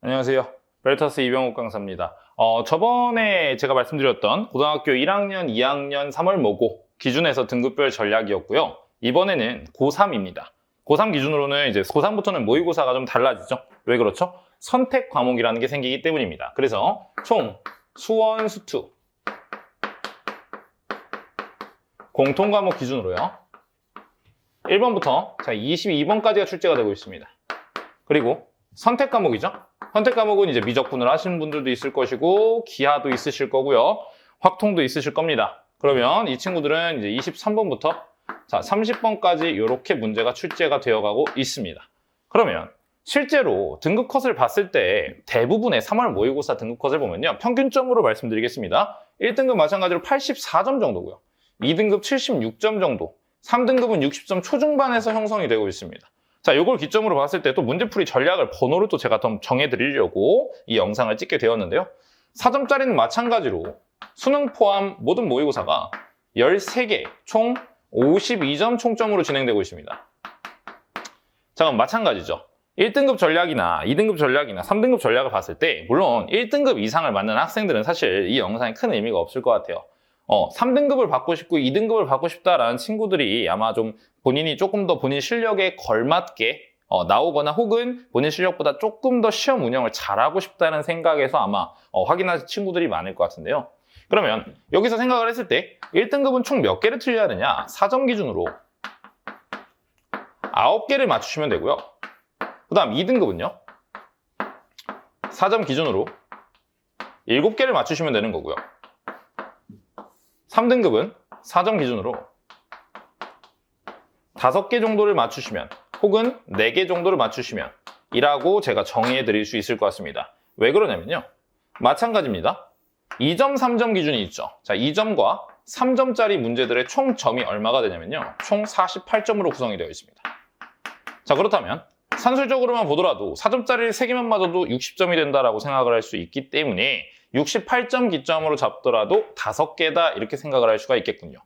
안녕하세요. 벨터스 이병욱 강사입니다. 저번에 제가 말씀드렸던 고등학교 1학년, 2학년 3월 모고 기준에서 등급별 전략이었고요. 이번에는 고3입니다. 고3 기준으로는 이제 고3부터는 모의고사가 좀 달라지죠. 왜 그렇죠? 선택 과목이라는 게 생기기 때문입니다. 그래서 총 수원, 수투 공통 과목 기준으로요. 1번부터 22번까지가 출제가 되고 있습니다. 그리고 선택 과목이죠. 선택 과목은 이제 미적분을 하시는 분들도 있을 것이고 기하도 있으실 거고요. 확통도 있으실 겁니다. 그러면 이 친구들은 이제 23번부터 30번까지 이렇게 문제가 출제가 되어가고 있습니다. 그러면 실제로 등급 컷을 봤을 때 대부분의 3월 모의고사 등급 컷을 보면요. 평균점으로 말씀드리겠습니다. 1등급 마찬가지로 84점 정도고요. 2등급 76점 정도, 3등급은 60점 초중반에서 형성이 되고 있습니다. 자, 이걸 기점으로 봤을 때 또 문제풀이 전략을 번호를 또 제가 더 정해드리려고 이 영상을 찍게 되었는데요. 4점짜리는 마찬가지로 수능 포함 모든 모의고사가 13개, 총 52점 총점으로 진행되고 있습니다. 자, 그럼 마찬가지죠. 1등급 전략이나 2등급 전략이나 3등급 전략을 봤을 때 물론 1등급 이상을 맞는 학생들은 사실 이 영상에 큰 의미가 없을 것 같아요. 3등급을 받고 싶고 2등급을 받고 싶다라는 친구들이 아마 좀 본인이 조금 더 본인 실력에 걸맞게 나오거나 혹은 본인 실력보다 조금 더 시험 운영을 잘하고 싶다는 생각에서 아마 확인하실 친구들이 많을 것 같은데요. 그러면 여기서 생각을 했을 때 1등급은 총 몇 개를 틀려야 되냐? 4점 기준으로 9개를 맞추시면 되고요. 그 다음 2등급은요. 4점 기준으로 7개를 맞추시면 되는 거고요. 3등급은 4점 기준으로 5개 정도를 맞추시면 혹은 4개 정도를 맞추시면 이라고 제가 정의해 드릴 수 있을 것 같습니다. 왜 그러냐면요. 마찬가지입니다. 2점, 3점 기준이 있죠. 자, 2점과 3점짜리 문제들의 총 점이 얼마가 되냐면요. 총 48점으로 구성이 되어 있습니다. 자, 그렇다면 산술적으로만 보더라도 4점짜리를 3개만 맞아도 60점이 된다라고 생각을 할 수 있기 때문에 68점 기점으로 잡더라도 5개다 이렇게 생각을 할 수가 있겠군요.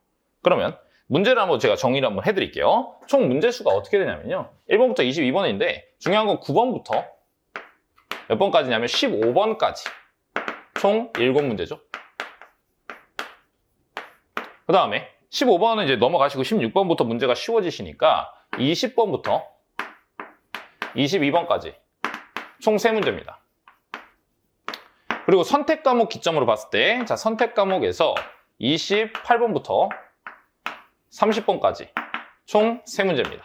그러면 문제를 한번 제가 정리를 한번 해드릴게요. 총 문제 수가 어떻게 되냐면요. 1번부터 22번인데 중요한 건 9번부터 몇 번까지냐면 15번까지 총 7문제죠. 그 다음에 15번은 이제 넘어가시고 16번부터 문제가 쉬워지시니까 20번부터 22번까지 총 3문제입니다. 그리고 선택 과목 기점으로 봤을 때, 자, 선택 과목에서 28번부터 30번까지 총 3문제입니다.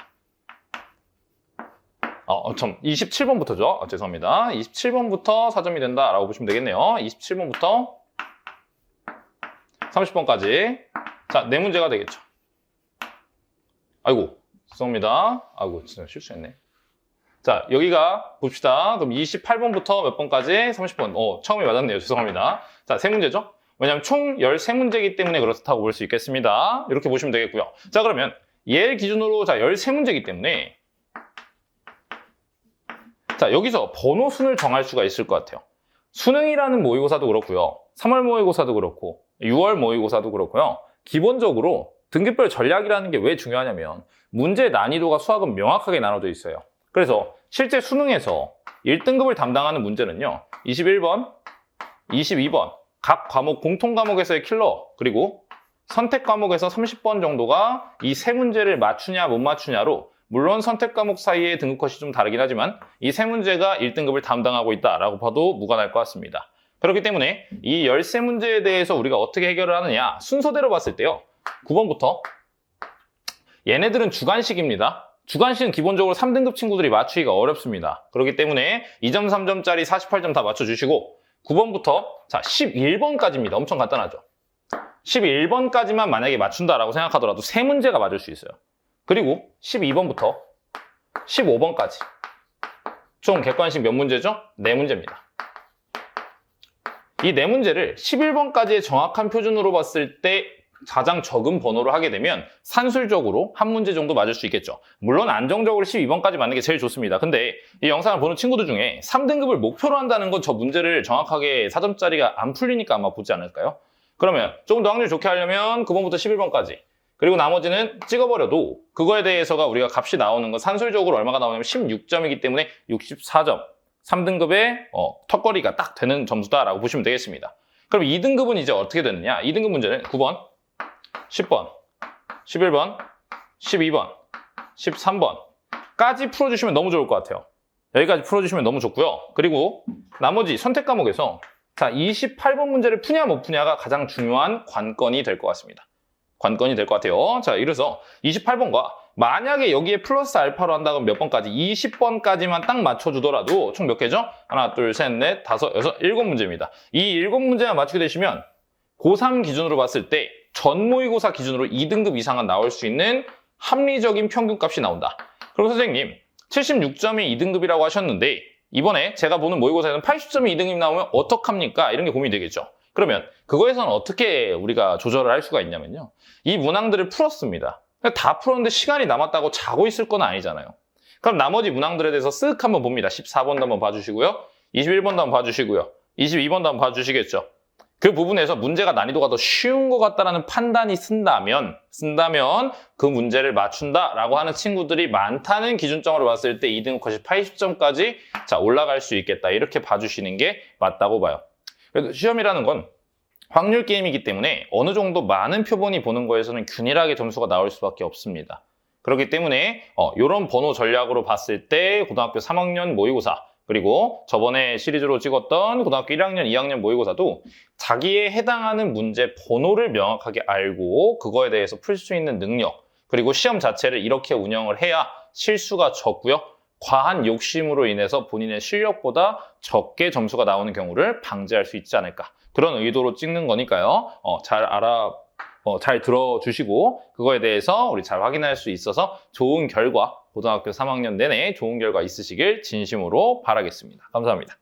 27번부터죠. 죄송합니다. 27번부터 4점이 된다라고 보시면 되겠네요. 27번부터 30번까지. 자, 4문제가 되겠죠. 아이고, 죄송합니다. 아이고, 진짜 실수했네. 자, 여기가 봅시다. 그럼 28번부터 몇 번까지? 30번. 처음에 맞았네요. 죄송합니다. 자, 3문제죠? 왜냐면 총 13문제이기 때문에 그렇다고 볼 수 있겠습니다. 이렇게 보시면 되겠고요. 자, 그러면 얘 기준으로 13문제이기 때문에 자, 여기서 번호 순을 정할 수가 있을 것 같아요. 수능이라는 모의고사도 그렇고요. 3월 모의고사도 그렇고 6월 모의고사도 그렇고요. 기본적으로 등급별 전략이라는 게 왜 중요하냐면 문제 난이도가 수학은 명확하게 나눠져 있어요. 그래서 실제 수능에서 1등급을 담당하는 문제는요. 21번, 22번 각 과목 공통 과목에서의 킬러 그리고 선택 과목에서 30번 정도가 이 3문제를 맞추냐 못 맞추냐로 물론 선택 과목 사이의 등급 컷이 좀 다르긴 하지만 이 3문제가 1등급을 담당하고 있다라고 봐도 무관할 것 같습니다. 그렇기 때문에 이 13문제에 대해서 우리가 어떻게 해결을 하느냐 순서대로 봤을 때요. 9번부터 얘네들은 주관식입니다. 주관식은 기본적으로 3등급 친구들이 맞추기가 어렵습니다. 그렇기 때문에 2점, 3점짜리 48점 다 맞춰주시고 9번부터 11번까지입니다. 엄청 간단하죠. 11번까지만 만약에 맞춘다라고 생각하더라도 3문제가 맞을 수 있어요. 그리고 12번부터 15번까지 총 객관식 몇 문제죠? 4문제입니다. 이 4문제를 11번까지의 정확한 표준으로 봤을 때 가장 적은 번호를 하게 되면 산술적으로 한 문제 정도 맞을 수 있겠죠. 물론 안정적으로 12번까지 맞는 게 제일 좋습니다. 근데 이 영상을 보는 친구들 중에 3등급을 목표로 한다는 건 저 문제를 정확하게 4점짜리가 안 풀리니까 아마 보지 않을까요? 그러면 조금 더 확률 좋게 하려면 9번부터 11번까지 그리고 나머지는 찍어버려도 그거에 대해서가 우리가 값이 나오는 건 산술적으로 얼마가 나오냐면 16점이기 때문에 64점 3등급의 턱걸이가 딱 되는 점수다라고 보시면 되겠습니다. 그럼 2등급은 이제 어떻게 되느냐? 2등급 문제는 9번, 10번, 11번, 12번, 13번까지 풀어주시면 너무 좋을 것 같아요. 여기까지 풀어주시면 너무 좋고요. 그리고 나머지 선택 과목에서 자, 28번 문제를 푸냐 못 푸냐가 가장 중요한 관건이 될 것 같습니다. 관건이 될 것 같아요. 자, 이래서 28번과 만약에 여기에 플러스 알파로 한다면 몇 번까지? 20번까지만 딱 맞춰주더라도 총 몇 개죠? 하나, 둘, 셋, 넷, 다섯, 여섯, 7문제입니다. 이 7문제만 맞추게 되시면 고3 기준으로 봤을 때 전 모의고사 기준으로 2등급 이상은 나올 수 있는 합리적인 평균값이 나온다. 그럼 선생님, 76점이 2등급이라고 하셨는데 이번에 제가 보는 모의고사에서는 80점이 2등급이 나오면 어떡합니까? 이런 게 고민이 되겠죠. 그러면 그거에서는 어떻게 우리가 조절을 할 수가 있냐면요. 이 문항들을 풀었습니다. 다 풀었는데 시간이 남았다고 자고 있을 건 아니잖아요. 그럼 나머지 문항들에 대해서 쓱 한번 봅니다. 14번도 한번 봐주시고요. 21번도 한번 봐주시고요. 22번도 한번 봐주시겠죠. 그 부분에서 문제가 난이도가 더 쉬운 것 같다는 판단이 쓴다면 그 문제를 맞춘다라고 하는 친구들이 많다는 기준점으로 봤을 때 2등급 컷이 80점까지 자, 올라갈 수 있겠다. 이렇게 봐주시는 게 맞다고 봐요. 그래도 시험이라는 건 확률 게임이기 때문에 어느 정도 많은 표본이 보는 거에서는 균일하게 점수가 나올 수밖에 없습니다. 그렇기 때문에 이런 번호 전략으로 봤을 때 고등학교 3학년 모의고사 그리고 저번에 시리즈로 찍었던 고등학교 1학년, 2학년 모의고사도 자기에 해당하는 문제 번호를 명확하게 알고 그거에 대해서 풀 수 있는 능력 그리고 시험 자체를 이렇게 운영을 해야 실수가 적고요. 과한 욕심으로 인해서 본인의 실력보다 적게 점수가 나오는 경우를 방지할 수 있지 않을까. 그런 의도로 찍는 거니까요. 잘 들어주시고 그거에 대해서 우리 잘 확인할 수 있어서 좋은 결과, 고등학교 3학년 내내 좋은 결과 있으시길 진심으로 바라겠습니다. 감사합니다.